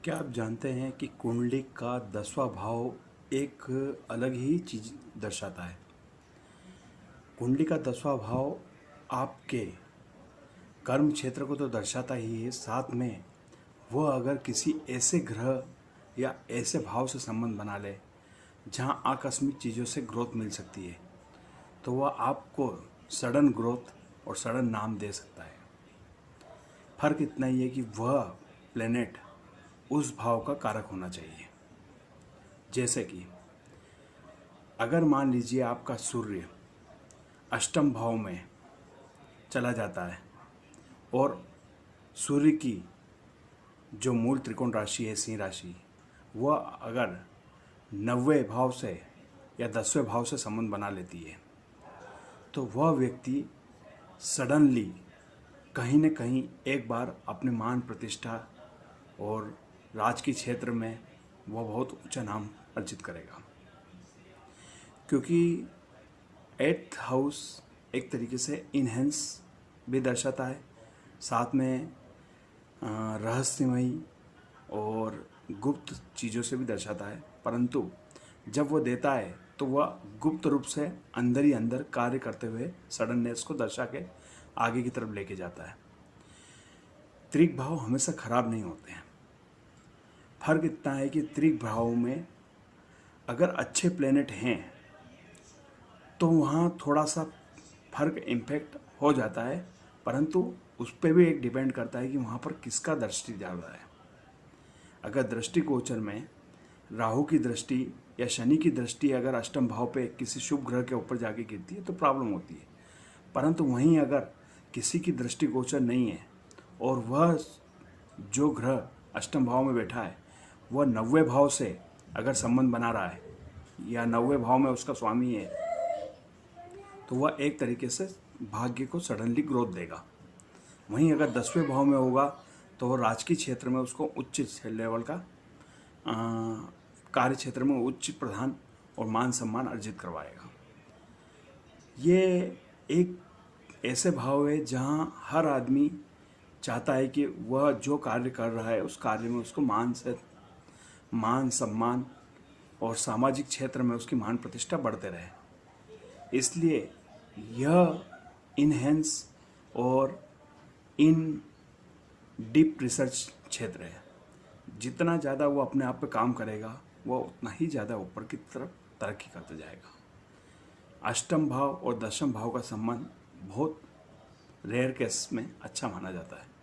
क्या आप जानते हैं कि कुंडली का 10वां भाव एक अलग ही चीज़ दर्शाता है। कुंडली का 10वां भाव आपके कर्म क्षेत्र को तो दर्शाता ही है, साथ में वह अगर किसी ऐसे ग्रह या ऐसे भाव से संबंध बना ले जहां आकस्मिक चीज़ों से ग्रोथ मिल सकती है, तो वह आपको सडन ग्रोथ और सडन नाम दे सकता है। फर्क इतना ही है कि वह प्लेनेट उस भाव का कारक होना चाहिए। जैसे कि अगर मान लीजिए आपका सूर्य अष्टम भाव में चला जाता है और सूर्य की जो मूल त्रिकोण राशि है सिंह राशि, वह अगर 9वें भाव से या 10वें भाव से संबंध बना लेती है, तो वह व्यक्ति सडनली कहीं न कहीं एक बार अपने मान प्रतिष्ठा और राजकीय क्षेत्र में वह बहुत ऊंचा नाम अर्जित करेगा। क्योंकि 8th हाउस एक तरीके से इनहेंस भी दर्शाता है, साथ में रहस्यमयी और गुप्त चीज़ों से भी दर्शाता है। परंतु जब वह देता है तो वह गुप्त रूप से अंदर ही अंदर कार्य करते हुए सडननेस को दर्शा के आगे की तरफ लेके जाता है। त्रिक भाव हमेशा खराब नहीं होते हैं। फर्क इतना है कि त्रिक भाव में अगर अच्छे प्लेनेट हैं तो वहाँ थोड़ा सा फर्क इम्पैक्ट हो जाता है, परंतु उस पर भी एक डिपेंड करता है कि वहाँ पर किसका दृष्टि ज़्यादा है। अगर दृष्टि गोचर में राहु की दृष्टि या शनि की दृष्टि अगर अष्टम भाव पे किसी शुभ ग्रह के ऊपर जाके गिरती है तो प्रॉब्लम होती है। परंतु वहीं अगर किसी की दृष्टि गोचर नहीं है और वह जो ग्रह अष्टम भाव में बैठा है वह 9वें भाव से अगर संबंध बना रहा है या 9वें भाव में उसका स्वामी है, तो वह एक तरीके से भाग्य को सडनली ग्रोथ देगा। वहीं अगर 10वें भाव में होगा तो वह राजकीय क्षेत्र में उसको उच्च लेवल का कार्य क्षेत्र में उच्च प्रधान और मान सम्मान अर्जित करवाएगा। ये एक ऐसे भाव है जहाँ हर आदमी चाहता है कि वह जो कार्य कर रहा है उस कार्य में उसको मान सम्मान और सामाजिक क्षेत्र में उसकी मान प्रतिष्ठा बढ़ते रहे। इसलिए यह इनहेंस और इन डीप रिसर्च क्षेत्र है। जितना ज़्यादा वो अपने आप पे काम करेगा वह उतना ही ज़्यादा ऊपर की तरफ तरक्की करता जाएगा। अष्टम भाव और दशम भाव का संबंध बहुत रेयर केस में अच्छा माना जाता है।